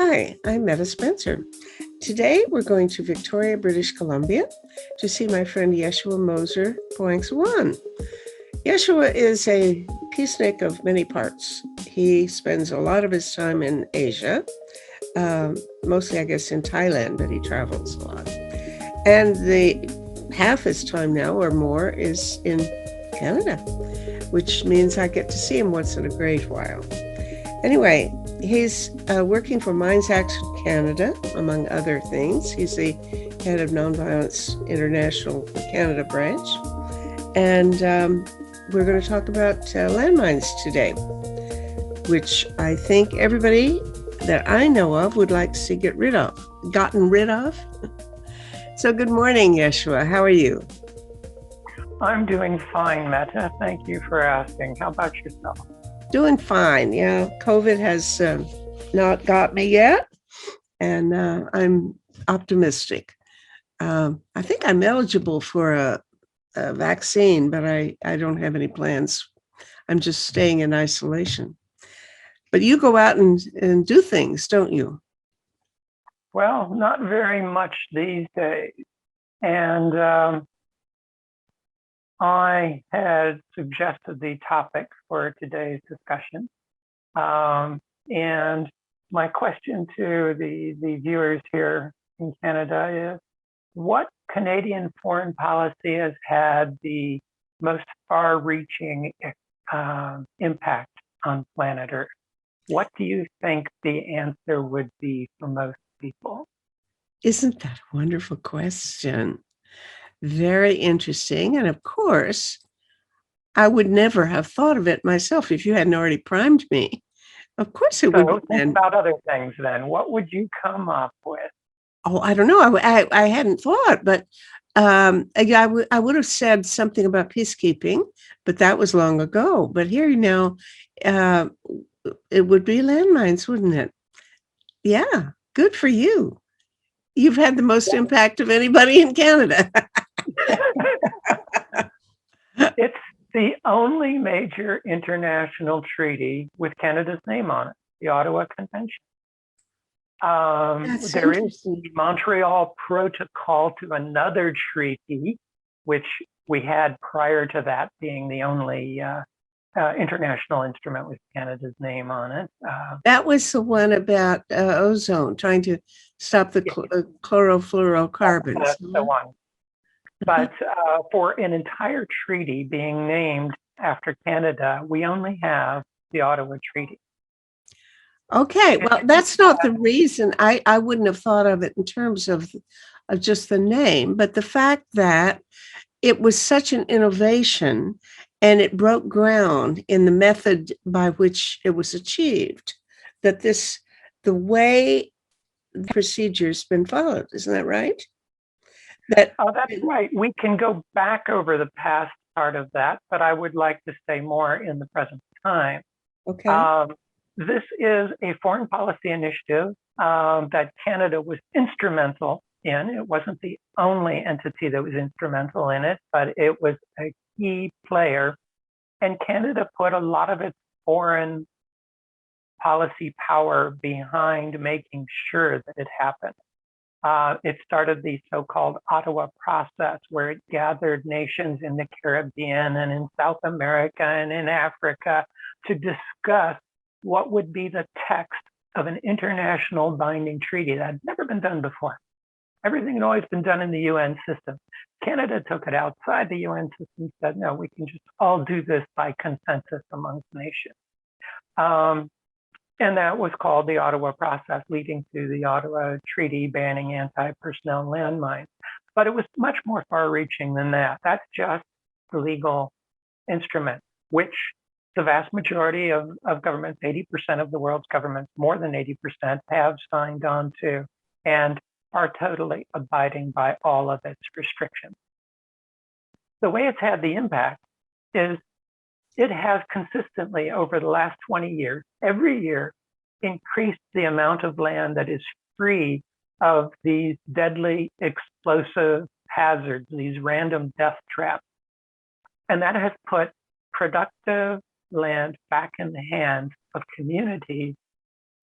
Hi, I'm Meta Spencer. Today we're going to Victoria, British Columbia to see my friend Yeshua Moser Poingswan. Yeshua is a peacenik of many parts. He spends a lot of his time in Asia, mostly, I guess, in Thailand, but he travels a lot. And the half his time now or more is in Canada, which means I get to see him once in a great while. Anyway, he's working for Mines Action Canada, among other things. He's the head of Nonviolence International Canada branch. And we're going to talk about landmines today, which I think everybody that I know of would like to see gotten rid of. So good morning, Yeshua. How are you? I'm doing fine, Meta. Thank you for asking. How about yourself? Doing fine. Yeah, COVID has not got me yet, and I'm optimistic. I think I'm eligible for a vaccine, but I don't have any plans. I'm just staying in isolation. But you go out and do things, don't you? Well, not very much these days. And I had suggested the topic for today's discussion. And my question to the viewers here in Canada is, what Canadian foreign policy has had the most far-reaching impact on planet Earth? What do you think the answer would be for most people? Isn't that a wonderful question? Very interesting. And of course, I would never have thought of it myself if you hadn't already primed me. Of course, it would be. So think about other things then. What would you come up with? Oh, I don't know. I hadn't thought, but I would have said something about peacekeeping, but that was long ago. But here now, uh, it would be landmines, wouldn't it? Yeah, good for you. You've had the most impact of anybody in Canada. It's the only major international treaty with Canada's name on it, the Ottawa Convention. That's There is interesting. the Montreal Protocol to another treaty, which we had prior to that being the only international instrument with Canada's name on it. That was the one about ozone, trying to stop the chlorofluorocarbons. That's the one. But for an entire treaty being named after Canada, we only have the Ottawa Treaty. Okay, well, that's not the reason. I wouldn't have thought of it in terms of just the name, but the fact that it was such an innovation and it broke ground in the method by which it was achieved, that the way the procedure's been followed, isn't that right? That's right. We can go back over the past part of that, but I would like to stay more in the present time. Okay. This is a foreign policy initiative that Canada was instrumental in. It wasn't the only entity that was instrumental in it, but it was a key player. And Canada put a lot of its foreign policy power behind making sure that it happened. It started the so-called Ottawa Process, where it gathered nations in the Caribbean and in South America and in Africa to discuss what would be the text of an international binding treaty that had never been done before. Everything had always been done in the UN system. Canada took it outside the UN system and said, no, we can just all do this by consensus amongst nations. And that was called the Ottawa Process, leading to the Ottawa Treaty banning anti-personnel landmines. But it was much more far-reaching than that. That's just the legal instrument, which the vast majority of governments, 80% of the world's governments, more than 80%, have signed on to and are totally abiding by all of its restrictions. The way it's had the impact is it has consistently over the last 20 years, every year, increased the amount of land that is free of these deadly explosive hazards, these random death traps. And that has put productive land back in the hands of communities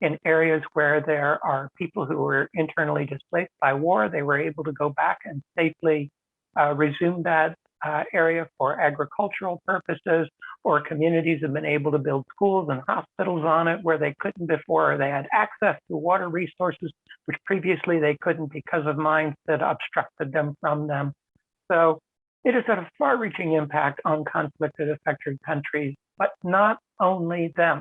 in areas where there are people who were internally displaced by war. They were able to go back and safely resume that area for agricultural purposes, or communities have been able to build schools and hospitals on it where they couldn't before, or they had access to water resources, which previously they couldn't because of mines that obstructed them from them. So it has had a far-reaching impact on conflict-affected countries, but not only them,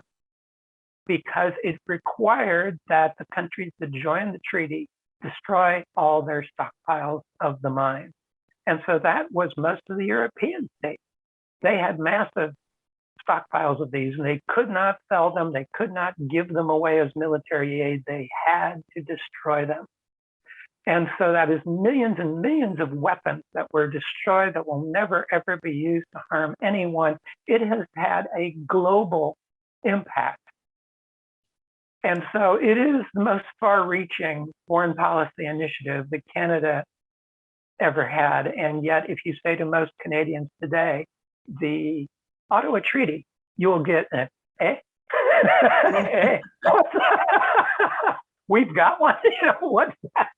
because it required that the countries that joined the treaty destroy all their stockpiles of the mines. And so that was most of the European states. They had massive stockpiles of these, and they could not sell them. They could not give them away as military aid. They had to destroy them. And so that is millions and millions of weapons that were destroyed that will never, ever be used to harm anyone. It has had a global impact. And so it is the most far-reaching foreign policy initiative that Canada ever had. And yet, if you say to most Canadians today, the Ottawa Treaty, you will get an eh? Eh? We've got one. You know, what's that?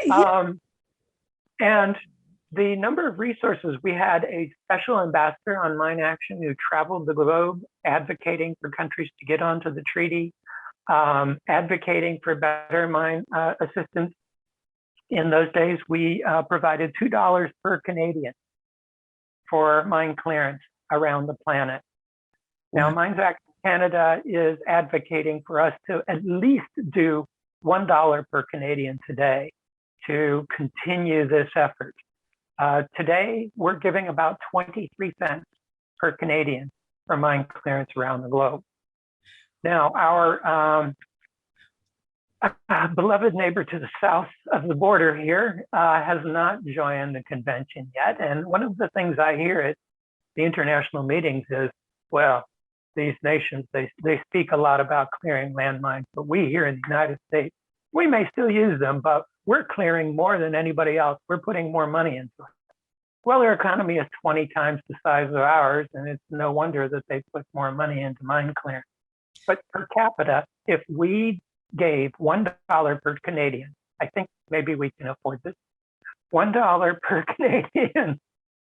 Yeah. And the number of resources, we had a special ambassador on mine action who traveled the globe advocating for countries to get onto the treaty, advocating for better mine assistance. In those days, we provided $2 per Canadian for mine clearance around the planet. Now, Mines Act Canada is advocating for us to at least do $1 per Canadian today to continue this effort. Today, we're giving about 23 cents per Canadian for mine clearance around the globe. Now, our beloved neighbor to the south of the border here has not joined the convention yet. And one of the things I hear at the international meetings is, well, these nations, they speak a lot about clearing landmines, but we here in the United States, we may still use them, but we're clearing more than anybody else. We're putting more money into it. Well, their economy is 20 times the size of ours, and it's no wonder that they put more money into mine clearing. But per capita, if we gave $1 per Canadian, I think maybe we can afford this, $1 per Canadian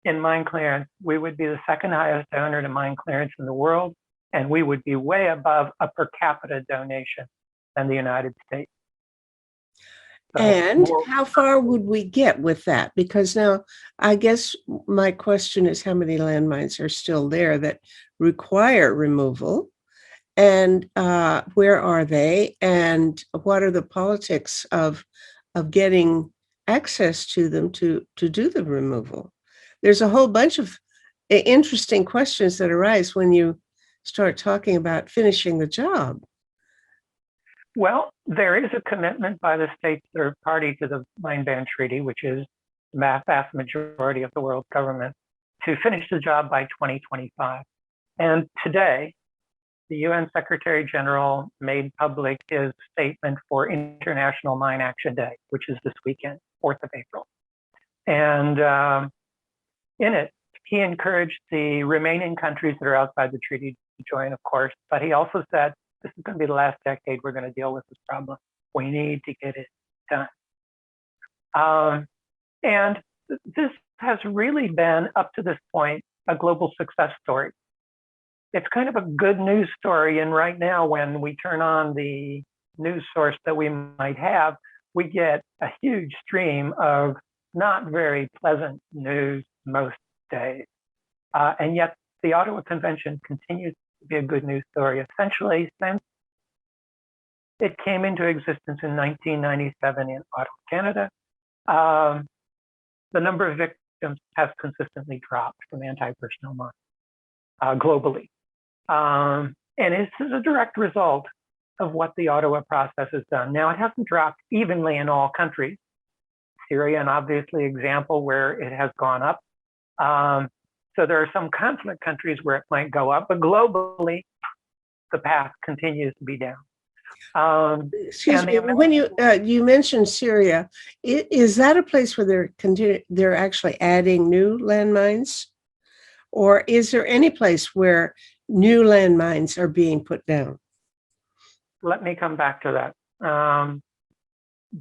in mine clearance, we would be the second highest donor to mine clearance in the world, and we would be way above a per capita donation than the United States. So, and how far would we get with that? Because now, I guess my question is, how many landmines are still there that require removal? And where are they? And what are the politics of getting access to them to do the removal? There's a whole bunch of interesting questions that arise when you start talking about finishing the job. Well, there is a commitment by the states that are party to the Mine Ban Treaty, which is the vast majority of the world's government, to finish the job by 2025. And today, the UN Secretary General made public his statement for International Mine Action Day, which is this weekend, 4th of April. And in it, he encouraged the remaining countries that are outside the treaty to join, of course, but he also said, this is going to be the last decade we're going to deal with this problem. We need to get it done. And this has really been, up to this point, a global success story. It's kind of a good news story. And right now, when we turn on the news source that we might have, we get a huge stream of not very pleasant news most days. And yet the Ottawa Convention continues to be a good news story. Essentially, since it came into existence in 1997 in Ottawa, Canada, the number of victims has consistently dropped from anti-personnel mines globally. And this is a direct result of what the Ottawa Process has done. Now, it hasn't dropped evenly in all countries. Syria, an obviously example where it has gone up. So there are some conflict countries where it might go up, but globally, the path continues to be down. Excuse me, when you mentioned Syria, is that a place where they're actually adding new landmines? Or is there any place where new landmines are being put down? Let me come back to that.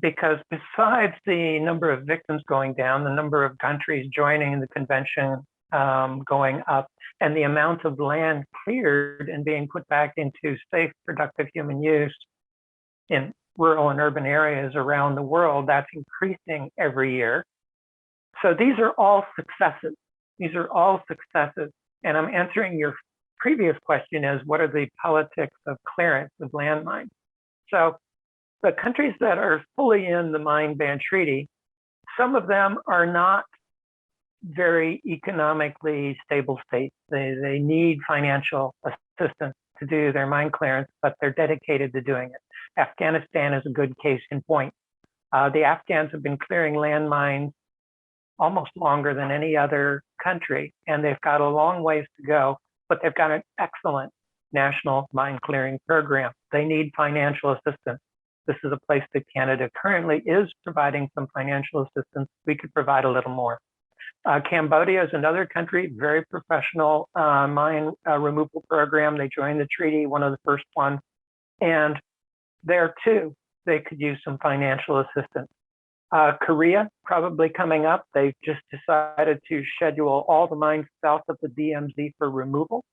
Because besides the number of victims going down, the number of countries joining the convention going up, and the amount of land cleared and being put back into safe, productive human use in rural and urban areas around the world, that's increasing every year. So these are all successes. These are all successes. And I'm answering your previous question as what are the politics of clearance of landmines? So the countries that are fully in the mine ban treaty, some of them are not very economically stable states. They need financial assistance to do their mine clearance, but they're dedicated to doing it. Afghanistan is a good case in point. The Afghans have been clearing landmines almost longer than any other country, and they've got a long ways to go, but they've got an excellent national mine clearing program. They need financial assistance. This is a place that Canada currently is providing some financial assistance. We could provide a little more. Cambodia is another country, very professional mine removal program. They joined the treaty, one of the first ones. And there too, they could use some financial assistance. Korea, probably coming up. They've just decided to schedule all the mines south of the DMZ for removal.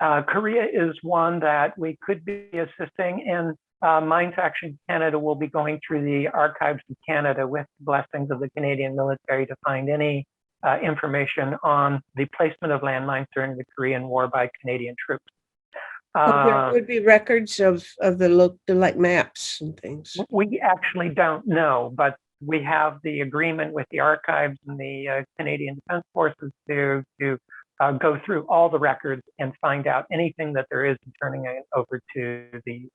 Korea is one that we could be assisting, and Mines Action Canada will be going through the archives of Canada with the blessings of the Canadian military to find any information on the placement of landmines during the Korean War by Canadian troops. There would be records of the like maps and things. We actually don't know, but we have the agreement with the archives and the Canadian Defense Forces to go through all the records and find out anything that there is and turning it over to the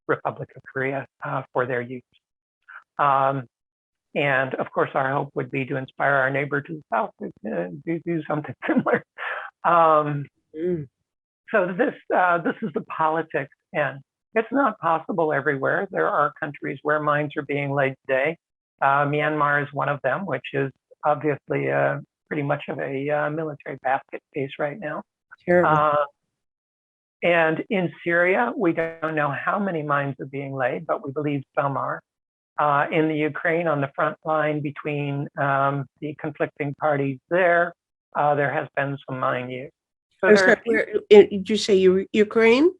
Republic of Korea for their use. And of course, our hope would be to inspire our neighbor to the south to do something similar. So this is the politics end. It's not possible everywhere. There are countries where mines are being laid today. Myanmar is one of them, which is obviously pretty much of a military basket case right now. And in Syria, we don't know how many mines are being laid, but we believe some are. In the Ukraine, on the front line between the conflicting parties there has been some mine use. So did you say Ukraine?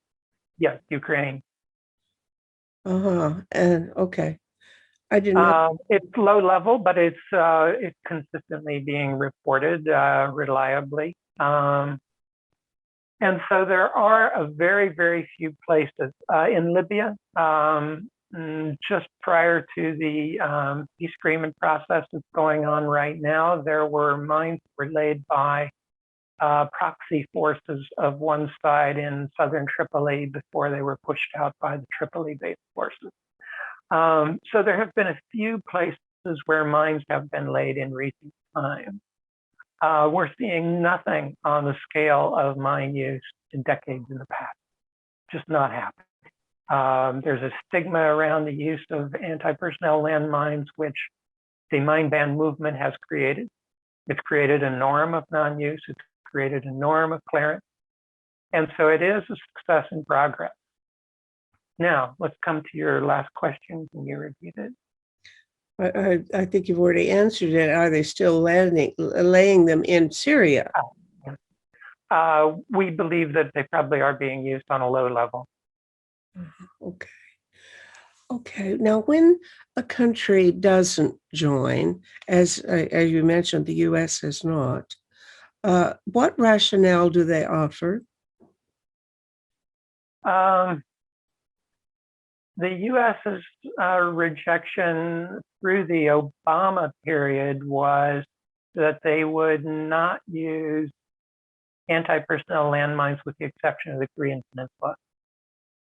Yes, Ukraine. And okay, I didn't know. It's low level, but it's consistently being reported reliably. And so there are a very, very few places in Libya. Just prior to the peace agreement process that's going on right now, there were mines laid by proxy forces of one side in southern Tripoli before they were pushed out by the Tripoli-based forces. So there have been a few places where mines have been laid in recent times. We're seeing nothing on the scale of mine use in decades in the past. Just not happening. There's a stigma around the use of anti-personnel landmines, which the mine ban movement has created. It's created a norm of non-use. It's created a norm of clearance. And so it is a success in progress. Now, let's come to your last question. Can you repeat it? I think you've already answered it. Are they still laying them in Syria? We believe that they probably are being used on a low level. Okay. Okay. Now, when a country doesn't join, as you mentioned, the U.S. has not, what rationale do they offer? The U.S.'s rejection through the Obama period was that they would not use anti-personnel landmines with the exception of the Korean Peninsula.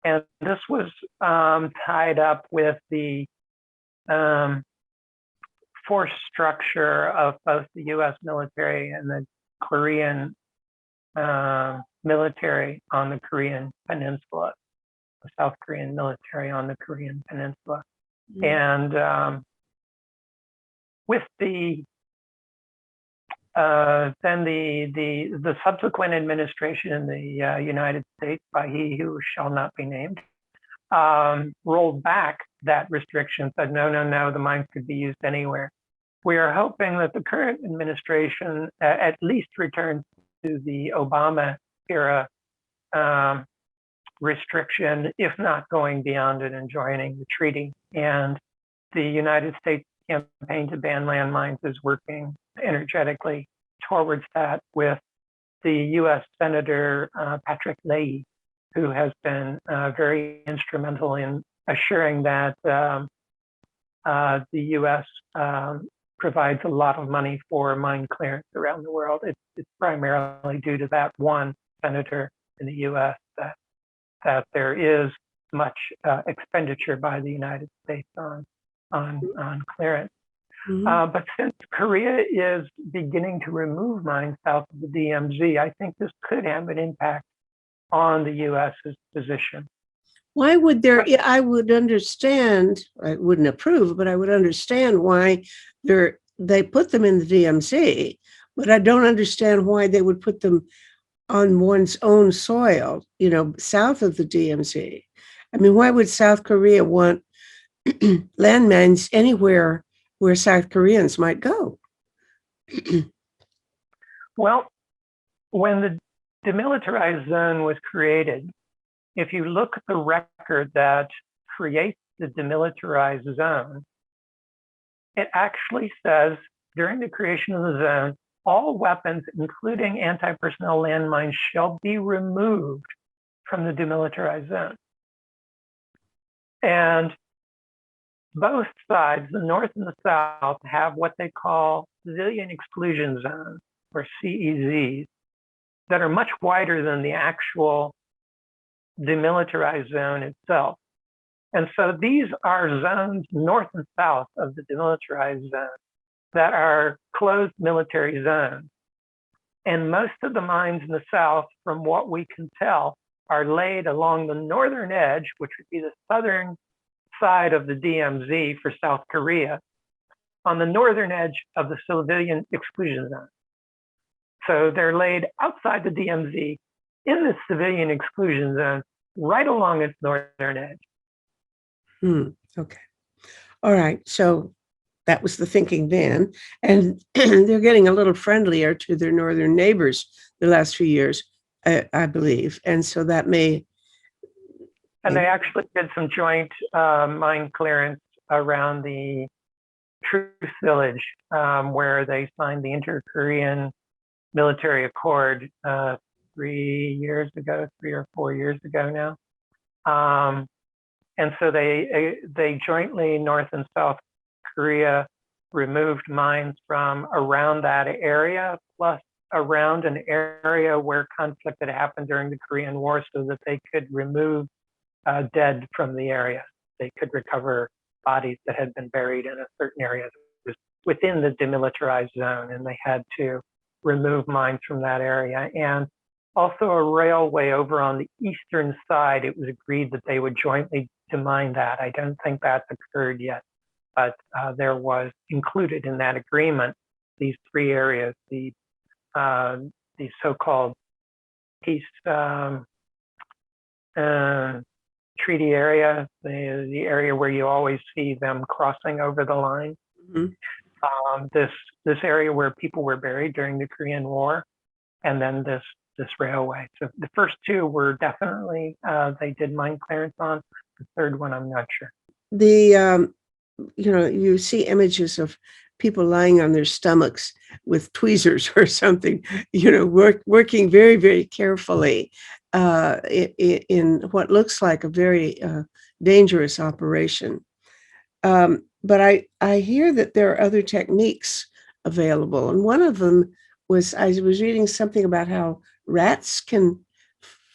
And this was tied up with the force structure of both the U.S. military and the Korean military on the Korean Peninsula, the South Korean military on the Korean Peninsula. And with the then the subsequent administration in the United States, by he who shall not be named, rolled back that restriction, said no, the mines could be used anywhere. We are hoping that the current administration at least returns to the Obama era restriction, if not going beyond it and joining the treaty. And the United States campaign to ban landmines is working energetically towards that, with the U.S. Senator Patrick Leahy, who has been very instrumental in assuring that the U.S. provides a lot of money for mine clearance around the world. It's primarily due to that one senator in the U.S. that there is much expenditure by the United States on clearance. Mm-hmm. But since Korea is beginning to remove mines south of the DMZ, I think this could have an impact on the U.S.'s position. Why would there? I would understand. I wouldn't approve, but I would understand why they put them in the DMZ. But I don't understand why they would put them on one's own soil, south of the DMZ. I mean, why would South Korea want landmines anywhere where South Koreans might go? Well, when the demilitarized zone was created, if you look at the record that creates the demilitarized zone, it actually says during the creation of the zone, all weapons, including anti-personnel landmines, shall be removed from the demilitarized zone. And both sides, the North and the South, have what they call civilian exclusion zones, or CEZs, that are much wider than the actual demilitarized zone itself. And so these are zones north and south of the demilitarized zone that are closed military zones. And most of the mines in the south, from what we can tell, are laid along the northern edge, which would be the southern side of the DMZ for South Korea, on the northern edge of the civilian exclusion zone. So they're laid outside the DMZ in the civilian exclusion zone, right along its northern edge. Okay. All right. So that was the thinking then. And they're getting a little friendlier to their northern neighbors the last few years, I believe. And so that may... And they actually did some joint mine clearance around the Truth Village, where they signed the Inter-Korean Military Accord 3 or 4 years ago now. And so they jointly, North and South Korea, removed mines from around that area, plus around an area where conflict had happened during the Korean War, so that they could remove dead from the area. They could recover bodies that had been buried in a certain area that was within the demilitarized zone, and they had to remove mines from that area. And also a railway over on the eastern side, it was agreed that they would jointly demine that. I don't think that's occurred yet, but there was included in that agreement these three areas, the so-called peace treaty area, the area where you always see them crossing over the line. Mm-hmm. This area where people were buried during the Korean War, and then this railway. So the first two were definitely they did mine clearance on. The third one, I'm not sure. You see images of people lying on their stomachs with tweezers or something, working very, very carefully in what looks like a very dangerous operation. But I hear that there are other techniques available. And one of them was, I was reading something about how rats can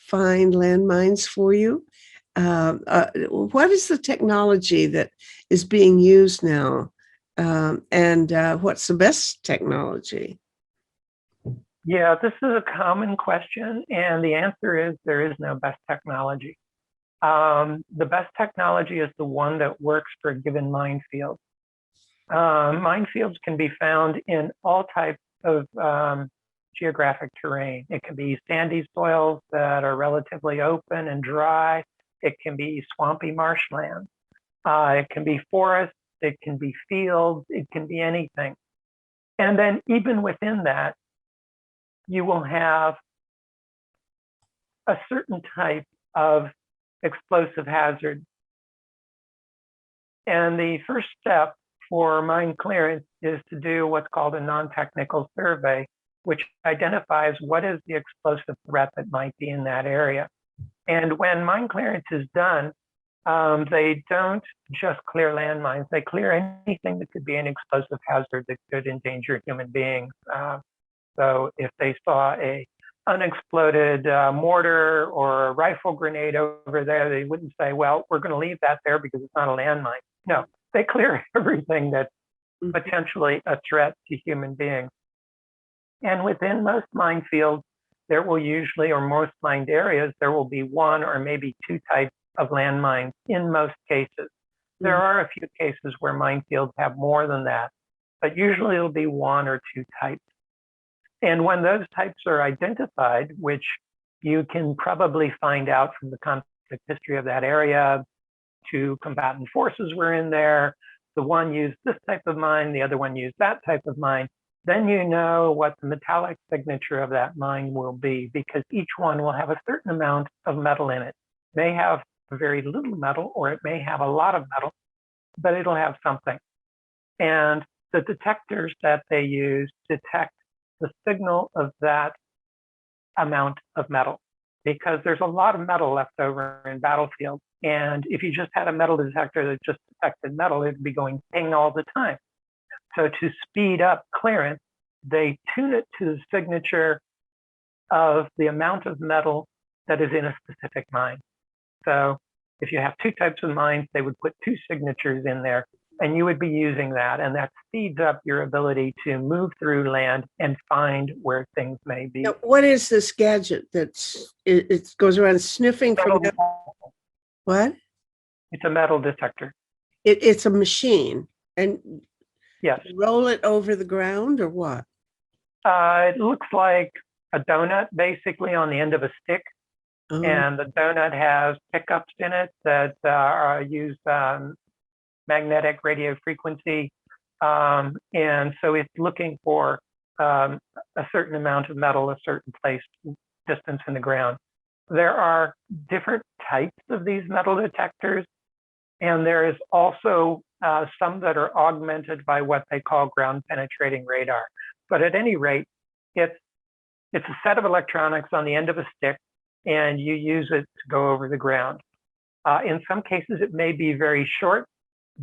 find landmines for you. What is the technology that is being used now? And what's the best technology? Yeah, this is a common question, and the answer is there is no best technology. The best technology is the one that works for a given minefield. Minefields can be found in all types of geographic terrain. It can be sandy soils that are relatively open and dry. It can be swampy marshland. It can be forests. It can be fields. It can be anything. And then even within that, you will have a certain type of explosive hazard. And the first step for mine clearance is to do what's called a non-technical survey, which identifies what is the explosive threat that might be in that area. And when mine clearance is done, they don't just clear landmines, they clear anything that could be an explosive hazard that could endanger human beings. So if they saw a unexploded mortar or a rifle grenade over there, they wouldn't say, well, we're going to leave that there because it's not a landmine. No, they clear everything that's potentially a threat to human beings. And within most minefields, there will usually, or most mined areas, there will be one or maybe two types of landmines in most cases. There are a few cases where minefields have more than that, but usually it'll be one or two types. And when those types are identified, which you can probably find out from the conflict history of that area, two combatant forces were in there, the one used this type of mine, the other one used that type of mine, then you know what the metallic signature of that mine will be, because each one will have a certain amount of metal in it. It may have very little metal, or it may have a lot of metal, but it'll have something. And the detectors that they use detect the signal of that amount of metal, because there's a lot of metal left over in battlefields. And if you just had a metal detector that just detected metal, it'd be going ping all the time. So to speed up clearance, they tune it to the signature of the amount of metal that is in a specific mine. So if you have two types of mines, they would put two signatures in there, and you would be using that. And that speeds up your ability to move through land and find where things may be. Now, what is this gadget it goes around sniffing from what? It's a metal detector. It's a machine, and yes, roll it over the ground or what? It looks like a donut, basically, on the end of a stick. Oh. And the donut has pickups in it that use magnetic radio frequency. And so it's looking for a certain amount of metal, a certain place, distance in the ground. There are different types of these metal detectors, and there is also some that are augmented by what they call ground penetrating radar. But at any rate, it's a set of electronics on the end of a stick, and you use it to go over the ground. In some cases, it may be very short.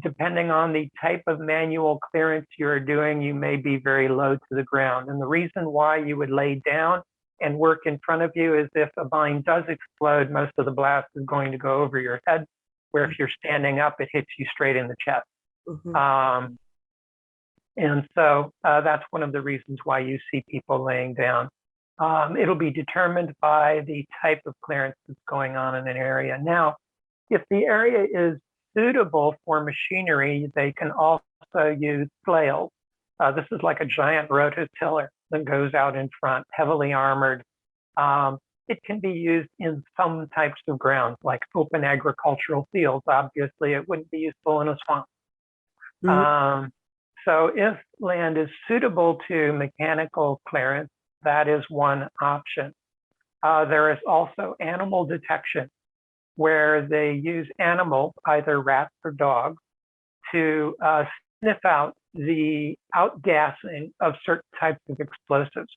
Depending on the type of manual clearance you're doing, you may be very low to the ground. And the reason why you would lay down and work in front of you is if a mine does explode, most of the blast is going to go over your head, where if you're standing up, it hits you straight in the chest. And so that's one of the reasons why you see people laying down. It'll be determined by the type of clearance that's going on in an area. Now, if the area is suitable for machinery, they can also use flails. This is like a giant rototiller that goes out in front, heavily armored. It can be used in some types of ground, like open agricultural fields. Obviously, it wouldn't be useful in a swamp. So if land is suitable to mechanical clearance, that is one option. There is also animal detection, where they use animals, either rats or dogs, to sniff out the outgassing of certain types of explosives.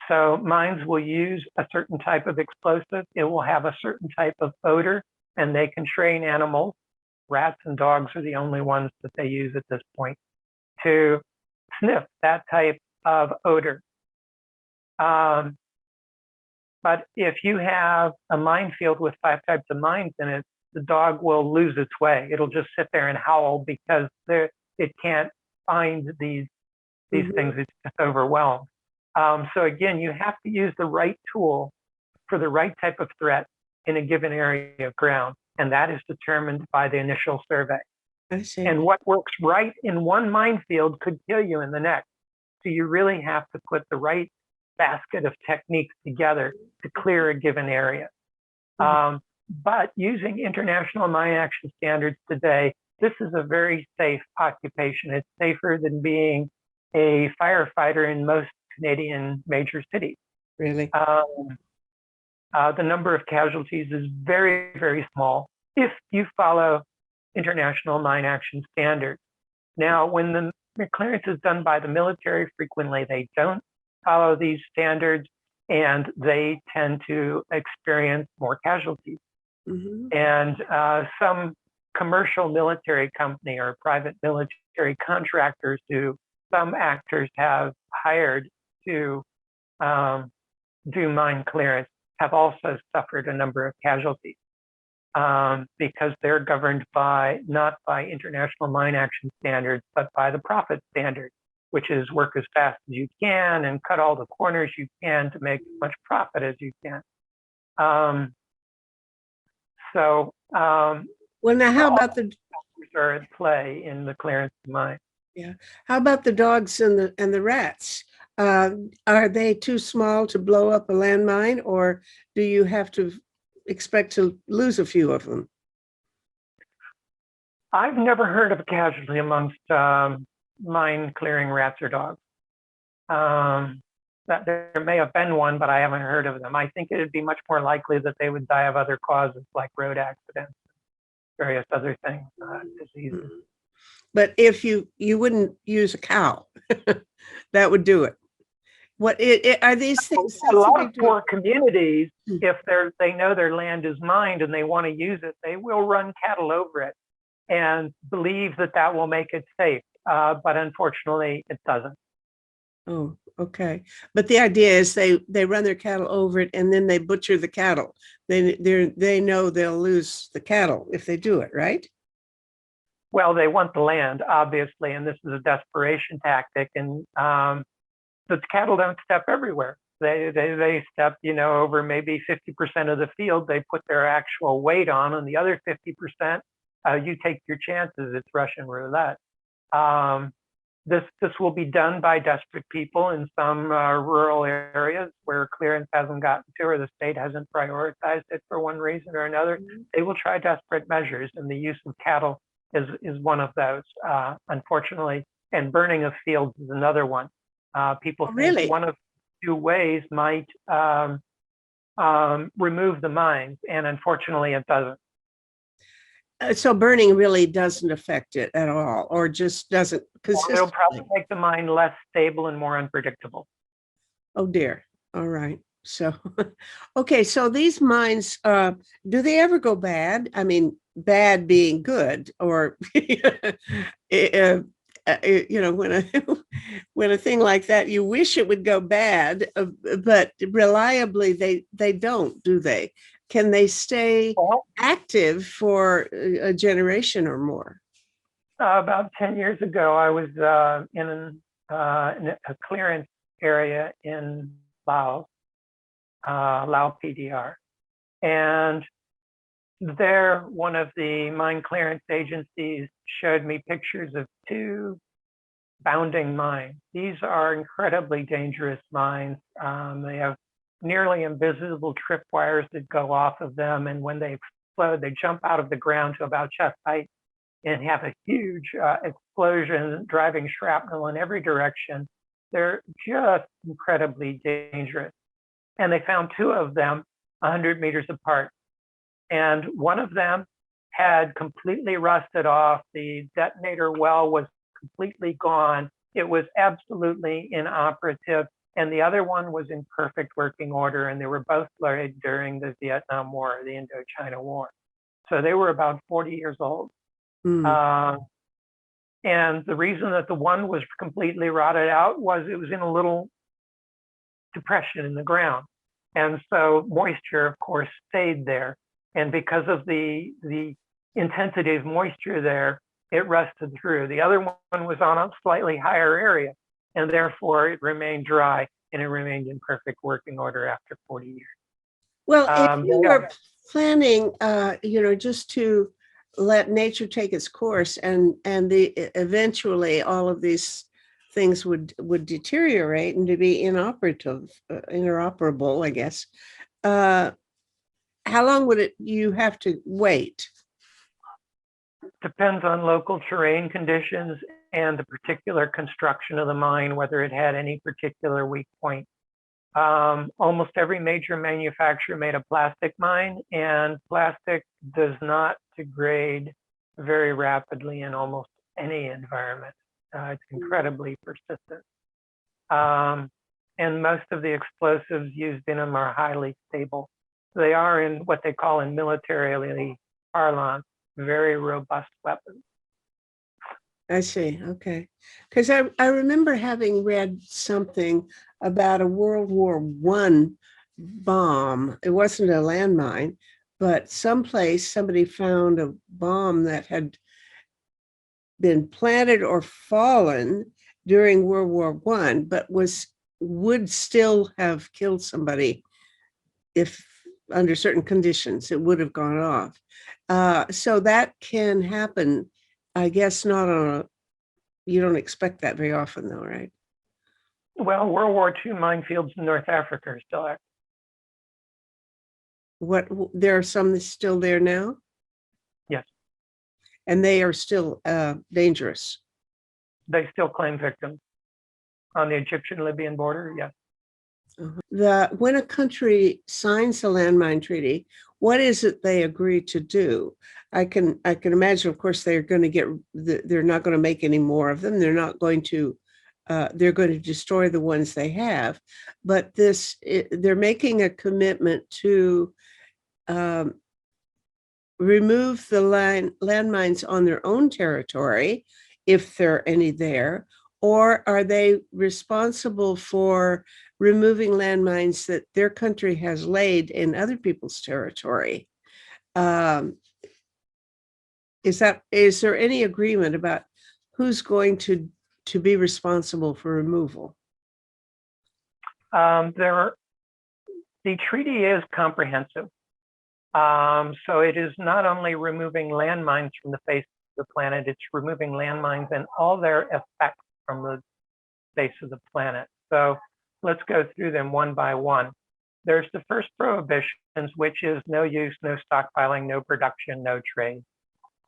So mines will use a certain type of explosive. It will have a certain type of odor, and they can train animals. Rats and dogs are the only ones that they use at this point to sniff that type of odor. But if you have a minefield with 5 types of mines in it, the dog will lose its way. It'll just sit there and howl because it can't find these things. It's just overwhelmed. So again, you have to use the right tool for the right type of threat in a given area of ground. And that is determined by the initial survey. I see. And what works right in one minefield could kill you in the next. So you really have to put the right basket of techniques together to clear a given area. But using international mine action standards today, this is a very safe occupation. It's safer than being a firefighter in most Canadian major cities. Really? The number of casualties is very, very small if you follow international mine action standards. Now, when the clearance is done by the military, frequently they don't follow these standards and they tend to experience more casualties. And some commercial military company or private military contractors who some actors have hired to do mine clearance have also suffered a number of casualties because they're governed not by international mine action standards, but by the profit standard, which is work as fast as you can and cut all the corners you can to make as much profit as you can. Well, now how about the are at play in the clearance of mine? Yeah. How about the dogs and the rats? Are they too small to blow up a landmine, or do you have to expect to lose a few of them? I've never heard of a casualty amongst mine clearing rats or dogs. That there may have been one, but I haven't heard of them. I think it would be much more likely that they would die of other causes like road accidents, various other things, diseases. But if you wouldn't use a cow, that would do it. What are these things? A lot of poor communities, if they know their land is mined and they want to use it, they will run cattle over it and believe that that will make it safe. But unfortunately, it doesn't. Oh, okay. But the idea is they run their cattle over it and then they butcher the cattle. They know they'll lose the cattle if they do it, right? Well, they want the land, obviously, and this is a desperation tactic. And the cattle don't step everywhere. They step, over maybe 50% of the field. They put their actual weight on, and the other 50%, you take your chances. It's Russian roulette. This will be done by desperate people in some rural areas where clearance hasn't gotten to, or the state hasn't prioritized it for one reason or another. They will try desperate measures, and the use of cattle is one of those, unfortunately. And burning of fields is another one. People think one of two ways might remove the mines, and unfortunately, it doesn't. So burning really doesn't affect it at all, or just doesn't consistently? It'll probably make the mine less stable and more unpredictable. Oh dear. All right. So, okay. So these mines, do they ever go bad? I mean, bad being good, or when a thing like that, you wish it would go bad, but reliably they don't, do they? Can they stay active for a generation or more? About 10 years ago, I was in a clearance area in Laos, PDR. And there, one of the mine clearance agencies showed me pictures of two bounding mines. These are incredibly dangerous mines. They have nearly invisible tripwires that go off of them. And when they explode, they jump out of the ground to about chest height and have a huge explosion, driving shrapnel in every direction. They're just incredibly dangerous. And they found two of them 100 meters apart. And one of them had completely rusted off. The detonator well was completely gone. It was absolutely inoperative. And the other one was in perfect working order. And they were both laid during the Vietnam War, the Indochina War. So they were about 40 years old. And the reason that the one was completely rotted out was it was in a little depression in the ground. And so moisture, of course, stayed there. And because of the intensity of moisture there, it rusted through. The other one was on a slightly higher area, and therefore it remained dry and it remained in perfect working order after 40 years. Well, if you were planning, just to let nature take its course and eventually all of these things would deteriorate and to be inoperable, I guess. How long would you have to wait? Depends on local terrain conditions and the particular construction of the mine, whether it had any particular weak point. Almost every major manufacturer made a plastic mine, and plastic does not degrade very rapidly in almost any environment. It's incredibly persistent. And most of the explosives used in them are highly stable. They are, in what they call in military parlance, very robust weapons. I see. Okay. Because I remember having read something about a World War I bomb. It wasn't a landmine, but someplace somebody found a bomb that had been planted or fallen during World War I, but would still have killed somebody if under certain conditions it would have gone off. So that can happen, I guess. Not on you don't expect that very often though, right? Well, World War II minefields in North Africa are still active. There are some that's still there now? Yes. And they are still dangerous? They still claim victims on the Egyptian-Libyan border, yes. When a country signs a landmine treaty, what is it they agree to do? I can imagine, of course, they're not going to make any more of them. They're going to destroy the ones they have. But they're making a commitment to remove the landmines on their own territory, if there are any there, or are they responsible for removing landmines that their country has laid in other people's territory? Is there any agreement about who's going to be responsible for removal? The treaty is comprehensive. So it is not only removing landmines from the face of the planet, it's removing landmines and all their effects from the face of the planet. So let's go through them one by one. There's the first prohibitions, which is no use, no stockpiling, no production, no trade.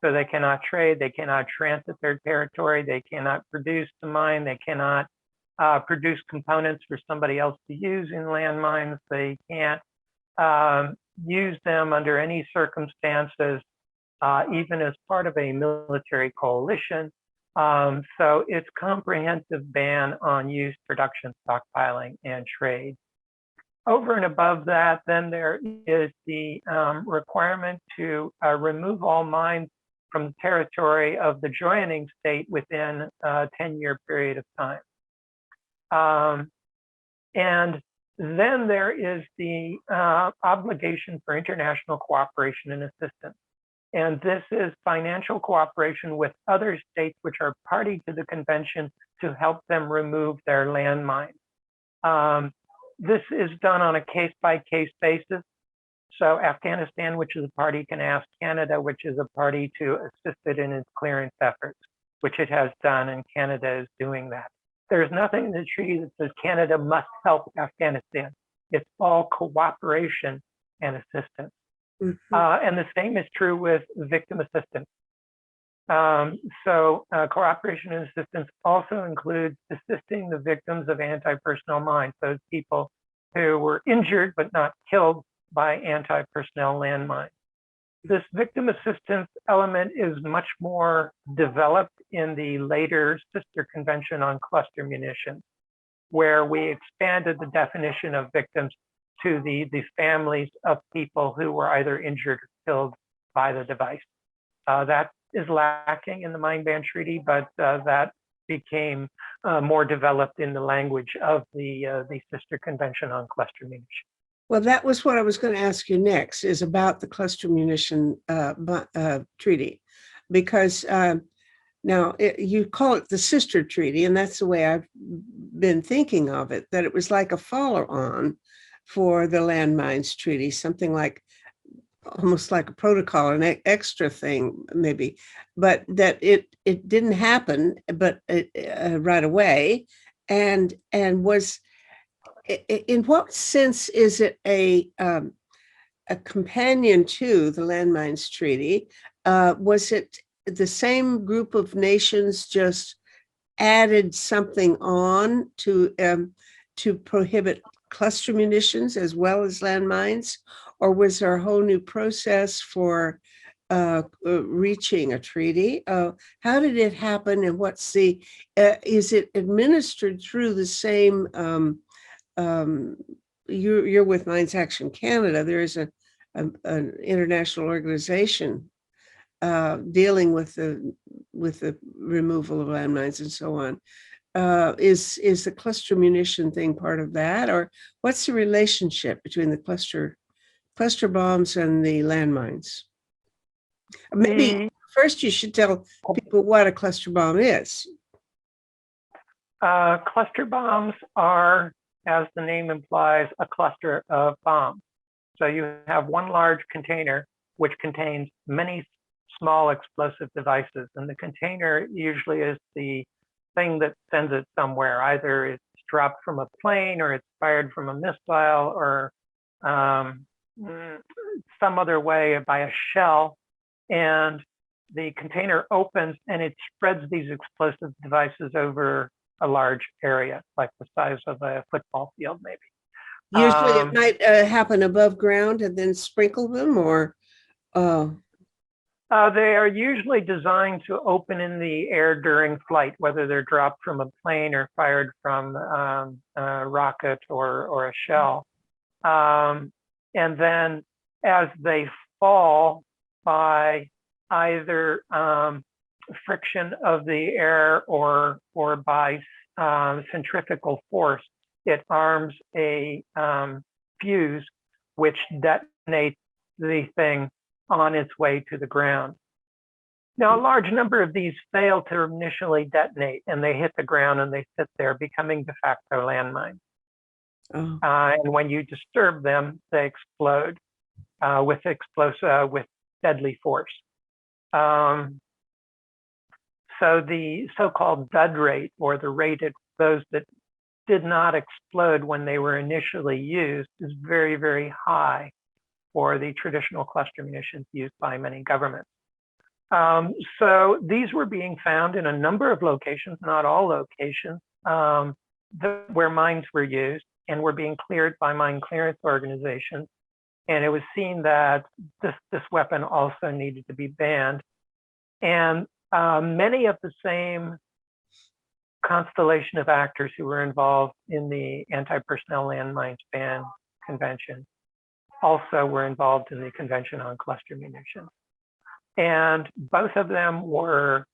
So they cannot trade, they cannot transit their territory, they cannot produce the mine, they cannot produce components for somebody else to use in landmines, they can't use them under any circumstances, even as part of a military coalition. So it's comprehensive ban on use, production, stockpiling, and trade. Over and above that, then there is the requirement to remove all mines from the territory of the joining state within a 10-year period of time. And then there is the obligation for international cooperation and assistance. And this is financial cooperation with other states which are party to the convention to help them remove their landmines. This is done on a case-by-case basis. So Afghanistan, which is a party, can ask Canada, which is a party, to assist it in its clearance efforts, which it has done, and Canada is doing that. There's nothing in the treaty that says Canada must help Afghanistan. It's all cooperation and assistance. Mm-hmm. And the same is true with victim assistance. Cooperation and assistance also includes assisting the victims of anti-personnel mines, those people who were injured but not killed by anti-personnel landmines. This victim assistance element is much more developed in the later sister convention on cluster munitions, where we expanded the definition of victims to the families of people who were either injured or killed by the device. That is lacking in the mine ban treaty, but that became more developed in the language of the sister convention on cluster munitions. Well, that was what I was going to ask you next, is about the cluster munition treaty, because now you call it the sister treaty, and that's the way I've been thinking of it, that it was like a follow-on for the landmines treaty, something like almost like a protocol, an extra thing maybe, but that it didn't happen, but right away, and was in what sense is it a companion to the Landmines Treaty? Was it the same group of nations just added something on to prohibit cluster munitions as well as landmines, or was there a whole new process for reaching a treaty? How did it happen, and what's the is it administered through the same? You're with Mines Action Canada. There is an international organization dealing with the removal of landmines and so on. Is the cluster munition thing part of that, or what's the relationship between the cluster bombs and the landmines? Maybe first you should tell people what a cluster bomb is. Cluster bombs are, as the name implies, a cluster of bombs. So you have one large container which contains many small explosive devices, and the container usually is the thing that sends it somewhere. Either it's dropped from a plane, or it's fired from a missile, or some other way by a shell, and the container opens and it spreads these explosive devices over a large area, like the size of a football field, maybe. Usually it might happen above ground and then sprinkle them, or they are usually designed to open in the air during flight, whether they're dropped from a plane or fired from a rocket or a shell. And then as they fall by either friction of the air or by centrifugal force, it arms a fuse which detonates the thing on its way to the ground. Now, a large number of these fail to initially detonate, and they hit the ground and they sit there, becoming de facto landmines. oh. And when you disturb them, they explode with deadly force. So the so-called dud rate, or the rate at those that did not explode when they were initially used, is very, very high for the traditional cluster munitions used by many governments. So these were being found in a number of locations, not all locations, where mines were used, and were being cleared by mine clearance organizations. And it was seen that this weapon also needed to be banned. And many of the same constellation of actors who were involved in the Anti-Personnel Landmines Ban Convention also were involved in the Convention on Cluster Munitions. And both of them were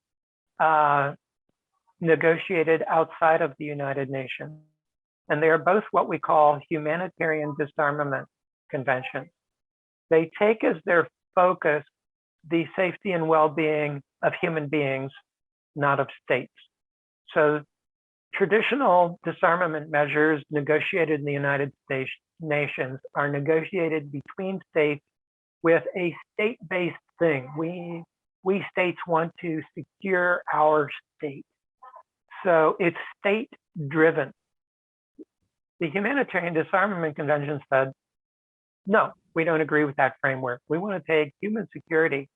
negotiated outside of the United Nations. And they are both what we call Humanitarian Disarmament Conventions. They take as their focus the safety and well-being of human beings, not of states. So traditional disarmament measures negotiated in the United Nations are negotiated between states with a state-based thing. We states want to secure our state. So it's state-driven. The Humanitarian Disarmament Convention said, no, we don't agree with that framework. We want to take human security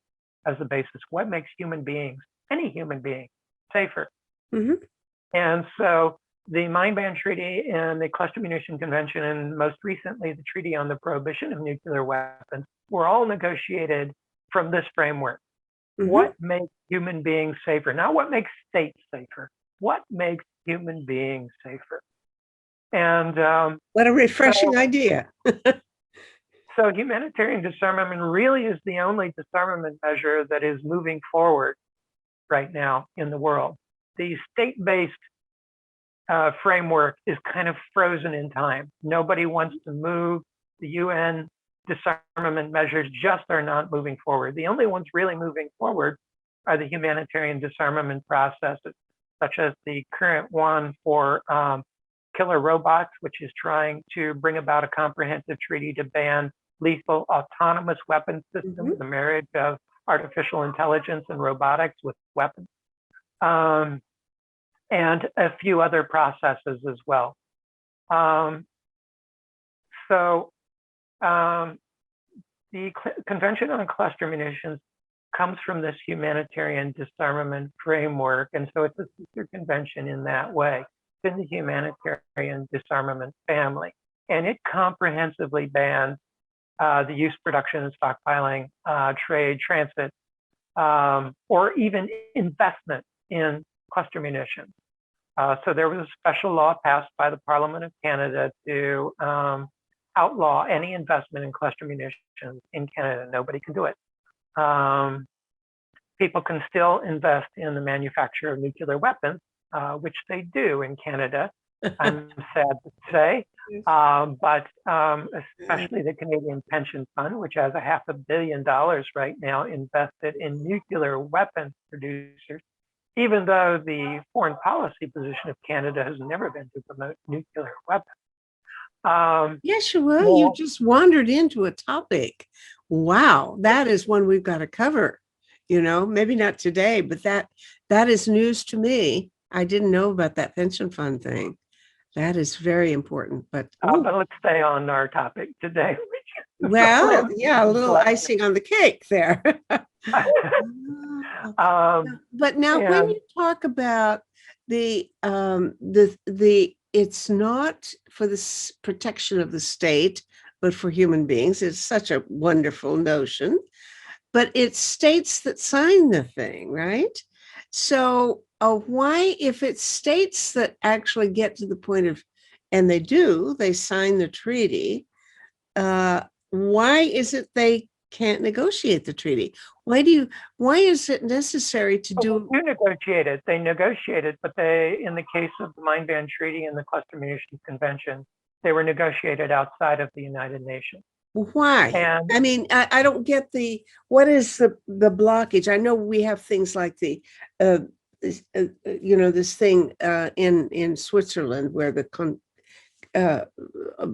as the basis. What makes human beings, any human being, safer? Mm-hmm. And so the Mine Ban Treaty and the Cluster Munition Convention, and most recently the Treaty on the Prohibition of Nuclear Weapons, were all negotiated from this framework. Mm-hmm. What makes human beings safer? Not what makes states safer. What makes human beings safer? And what a refreshing idea. So humanitarian disarmament really is the only disarmament measure that is moving forward right now in the world. The state-based framework is kind of frozen in time. Nobody wants to move. The UN disarmament measures just are not moving forward. The only ones really moving forward are the humanitarian disarmament processes, such as the current one for killer robots, which is trying to bring about a comprehensive treaty to ban lethal autonomous weapons system, the marriage of artificial intelligence and robotics with weapons, and a few other processes as well. The Convention on Cluster Munitions comes from this humanitarian disarmament framework, and so it's a sister convention in that way. It's in the humanitarian disarmament family, and it comprehensively bans the use, production, and stockpiling, trade, transit, or even investment in cluster munitions. So there was a special law passed by the Parliament of Canada to outlaw any investment in cluster munitions in Canada. Nobody can do it. People can still invest in the manufacture of nuclear weapons, which they do in Canada, I'm sad to say, but especially the Canadian Pension Fund, which has $500 million right now invested in nuclear weapons producers, even though the foreign policy position of Canada has never been to promote nuclear weapons. Yeshua, you just wandered into a topic. Wow, that is one we've got to cover. You know, maybe not today, but that is news to me. I didn't know about that pension fund thing. That is very important. But let's stay on our topic today. Well, yeah, a little icing on the cake there. But now, when you talk about the it's not for the protection of the state, but for human beings. It's such a wonderful notion. But it's states that sign the thing, right? So why, if it's states that actually get to the point of, and they do, they sign the treaty, why is it they can't negotiate the treaty? Why is it necessary to do? They negotiate it. They negotiate it, but they, in the case of the Mine Ban Treaty and the Cluster Munitions Convention, they were negotiated outside of the United Nations. Why? And I mean, I don't get what is the blockage? I know we have things like this thing in Switzerland where the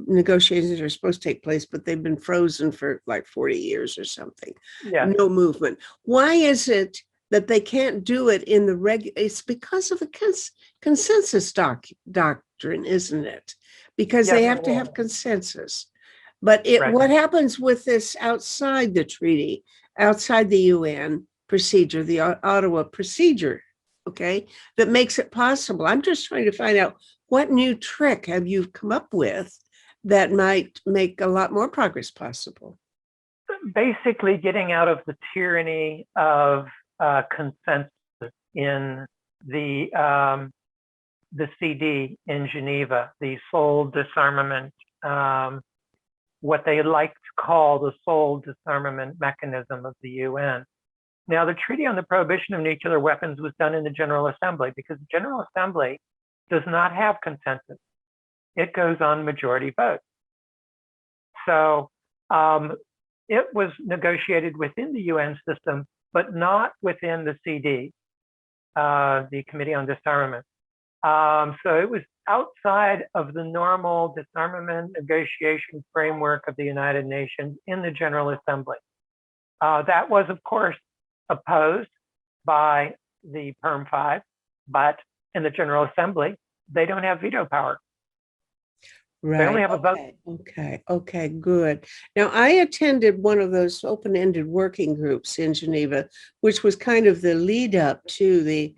negotiations are supposed to take place, but they've been frozen for like 40 years or something. Yeah. No movement. Why is it that they can't do it in the It's because of the consensus doctrine, isn't it? Because they have to have consensus. But what happens with this outside the treaty, outside the UN procedure, the Ottawa procedure, okay, that makes it possible? I'm just trying to find out, what new trick have you come up with that might make a lot more progress possible? Basically, getting out of the tyranny of consensus in the CD in Geneva, the sole disarmament, what they like to call the sole disarmament mechanism of the UN. Now, the Treaty on the Prohibition of Nuclear Weapons was done in the General Assembly because the General Assembly does not have consensus. It goes on majority vote. So it was negotiated within the UN system, but not within the CD, the Committee on Disarmament. So it was outside of the normal disarmament negotiation framework of the United Nations in the General Assembly. That was, of course, opposed by the Perm 5, but in the General Assembly, they don't have veto power. Right. They only have a vote. Okay, good. Now, I attended one of those open-ended working groups in Geneva, which was kind of the lead up to the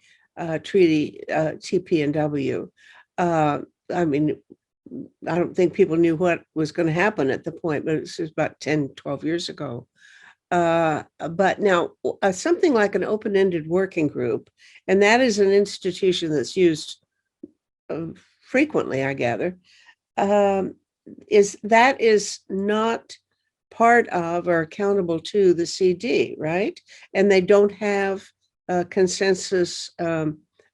treaty, TPNW. I mean, I don't think people knew what was going to happen at the point, but it was about 10, 12 years ago. But now something like an open-ended working group, and that is an institution that's used frequently, I gather, is not part of or accountable to the CD, right? And they don't have a consensus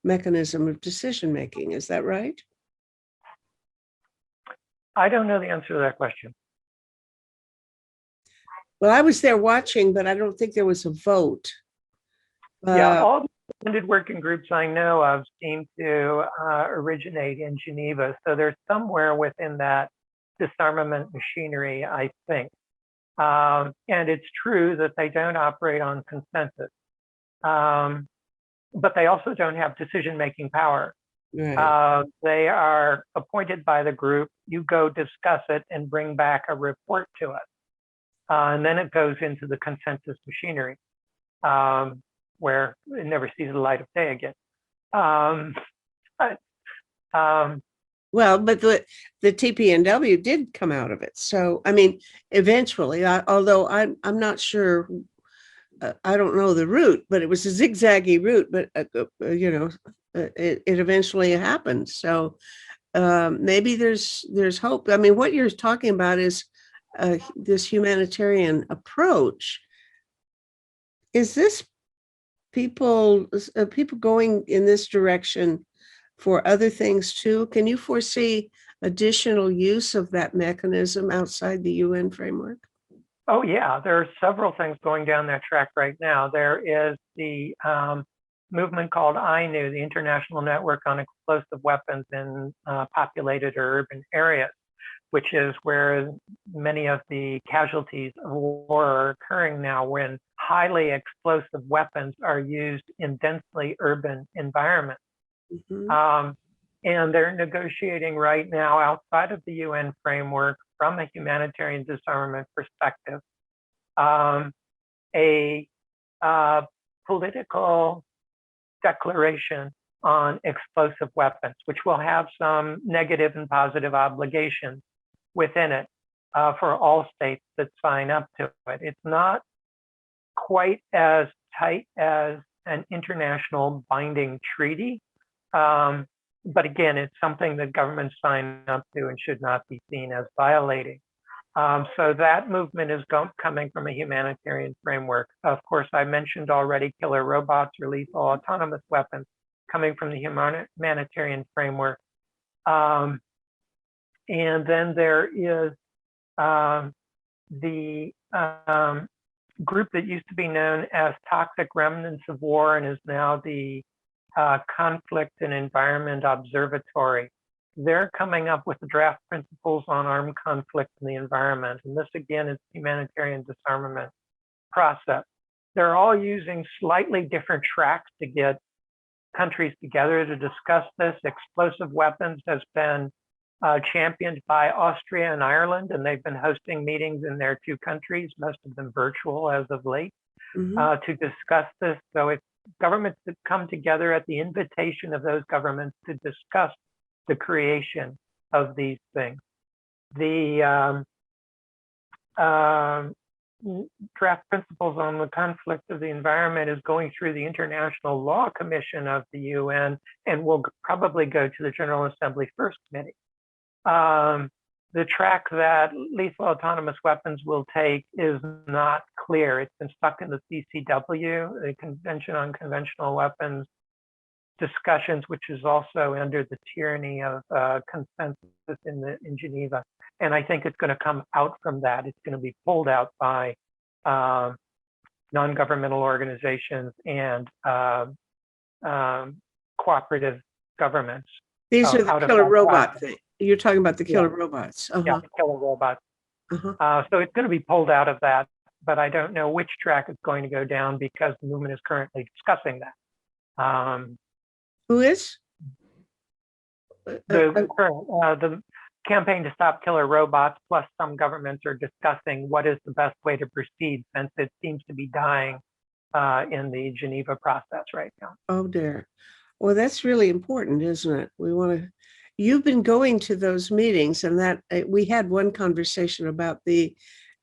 mechanism of decision making. Is that right? I don't know the answer to that question. Well, I was there watching, but I don't think there was a vote. Yeah, all the open-ended working groups I know of seem to originate in Geneva. So they're somewhere within that disarmament machinery, I think. And it's true that they don't operate on consensus, but they also don't have decision-making power. Right. They are appointed by the group. You go discuss it and bring back a report to us. And then it goes into the consensus machinery, where it never sees the light of day again. But, Well, but the TPNW did come out of it. So, I mean, eventually, although I'm not sure, I don't know the route, but it was a zigzaggy route, but it eventually happened. So maybe there's hope. I mean, what you're talking about is this humanitarian approach. Is this people going in this direction for other things too? Can you foresee additional use of that mechanism outside the UN framework? oh yeah, there are several things going down that track right now. There is the movement called INU, the International Network on Explosive Weapons in populated or urban areas, which is where many of the casualties of war are occurring now, when highly explosive weapons are used in densely urban environments. Mhm. And they're negotiating right now outside of the UN framework from a humanitarian disarmament perspective, a political declaration on explosive weapons, which will have some negative and positive obligations within it for all states that sign up to it. It's not quite as tight as an international binding treaty, but again, it's something that governments sign up to and should not be seen as violating. So that movement is coming from a humanitarian framework. Of course, I mentioned already killer robots or lethal autonomous weapons coming from the humanitarian framework. And then there is the group that used to be known as Toxic Remnants of War and is now the Conflict and Environment Observatory. They're coming up with the draft principles on armed conflict in the environment. And this, again, is humanitarian disarmament process. They're all using slightly different tracks to get countries together to discuss this. Explosive weapons has been championed by Austria and Ireland, and they've been hosting meetings in their two countries, most of them virtual as of late, to discuss this. So it's governments that come together at the invitation of those governments to discuss the creation of these things. The draft principles on the conflict of the environment is going through the International Law Commission of the UN and will probably go to the General Assembly First Committee. The track that lethal autonomous weapons will take is not clear. It's been stuck in the CCW, the Convention on Conventional Weapons discussions, which is also under the tyranny of consensus in Geneva. And I think it's going to come out from that. It's going to be pulled out by non-governmental organizations and cooperative governments. These are the killer robot thing. You're talking about the killer robots. Yeah, the killer robots. So it's going to be pulled out of that, but I don't know which track it's going to go down because the movement is currently discussing that. Who is? The campaign to stop killer robots, plus some governments are discussing what is the best way to proceed, since it seems to be dying in the Geneva process right now. Oh dear. Well, that's really important, isn't it? We want to. You've been going to those meetings, and that we had one conversation about the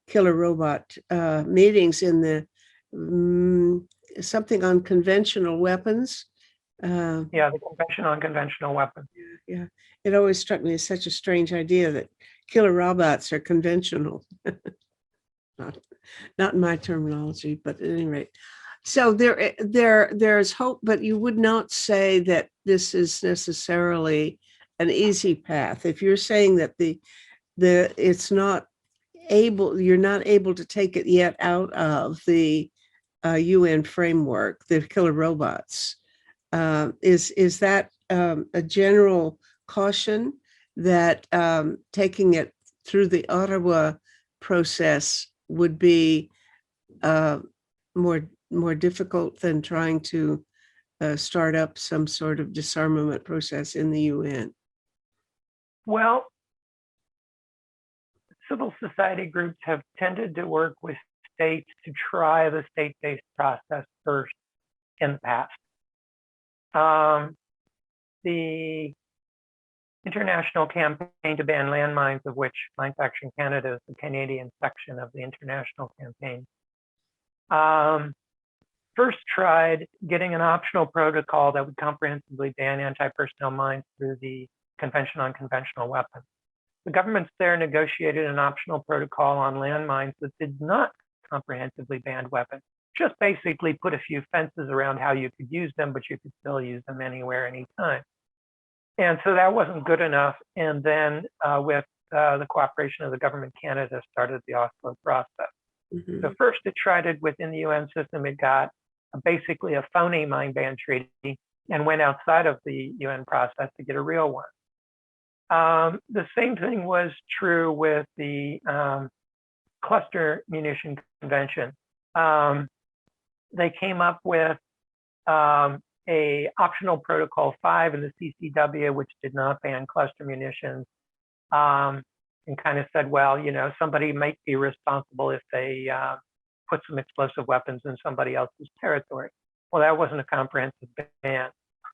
killer robot meetings in the something on conventional weapons. Yeah, the Convention on Conventional Weapons. Yeah, it always struck me as such a strange idea that killer robots are conventional. Not in my terminology, but at any rate. So there's hope, but you would not say that this is necessarily an easy path. If you're saying that it's not able, you're not able to take it yet out of the UN framework, the killer robots. Is that a general caution that taking it through the Ottawa process would be more difficult than trying to start up some sort of disarmament process in the UN? Well, civil society groups have tended to work with states to try the state-based process first in the past. The international campaign to ban landmines, of which Mines Action Canada is the Canadian section of the international campaign, first tried getting an optional protocol that would comprehensively ban anti-personnel mines through the Convention on Conventional Weapons. The governments there negotiated an optional protocol on landmines that did not comprehensively ban weapons, just basically put a few fences around how you could use them, but you could still use them anywhere, anytime. And so that wasn't good enough. And then with the cooperation of the government of Canada, started the Oslo process. Mm-hmm. So first it tried it within the UN system. It got basically a phony mine ban treaty and went outside of the UN process to get a real one. The same thing was true with the cluster munition convention. They came up with a optional protocol 5 in the CCW, which did not ban cluster munitions, and kind of said, well, you know, somebody might be responsible if they put some explosive weapons in somebody else's territory. Well, that wasn't a comprehensive ban.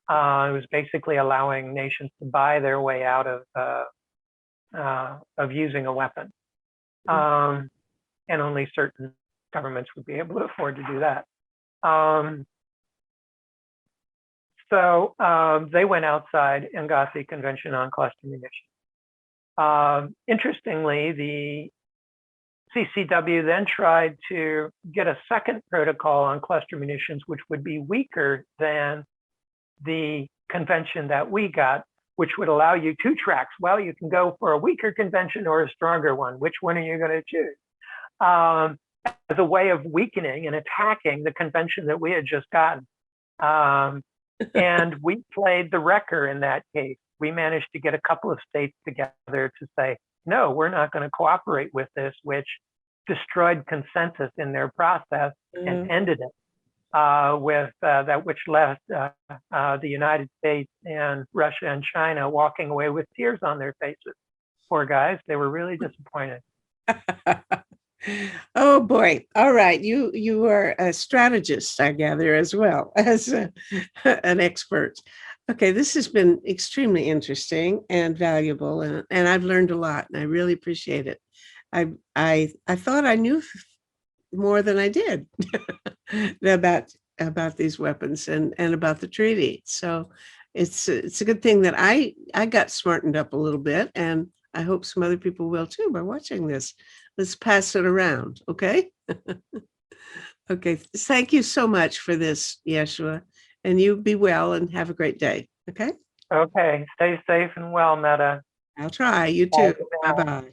It was basically allowing nations to buy their way out of using a weapon. And only certain governments would be able to afford to do that. So they went outside and got the Convention on Cluster Munitions. Interestingly, the CCW then tried to get a second protocol on cluster munitions, which would be weaker than the convention that we got, which would allow you 2 tracks. Well, you can go for a weaker convention or a stronger one. Which one are you going to choose? As a way of weakening and attacking the convention that we had just gotten. And we played the wrecker in that case. We managed to get a couple of states together to say, no, we're not going to cooperate with this, which destroyed consensus in their process and ended it with that, which left the United States and Russia and China walking away with tears on their faces. Poor guys, they were really disappointed. Oh boy. All right. You are a strategist, I gather, as well as an expert. Okay, this has been extremely interesting and valuable, and I've learned a lot, and I really appreciate it. I thought I knew more than I did about these weapons and about the treaty. So it's a good thing that I got smartened up a little bit, and I hope some other people will too by watching this. Let's pass it around, okay? Okay, thank you so much for this, Yeshua, and you be well and have a great day, okay? Okay, stay safe and well, Meta. I'll try. You too. Bye-bye.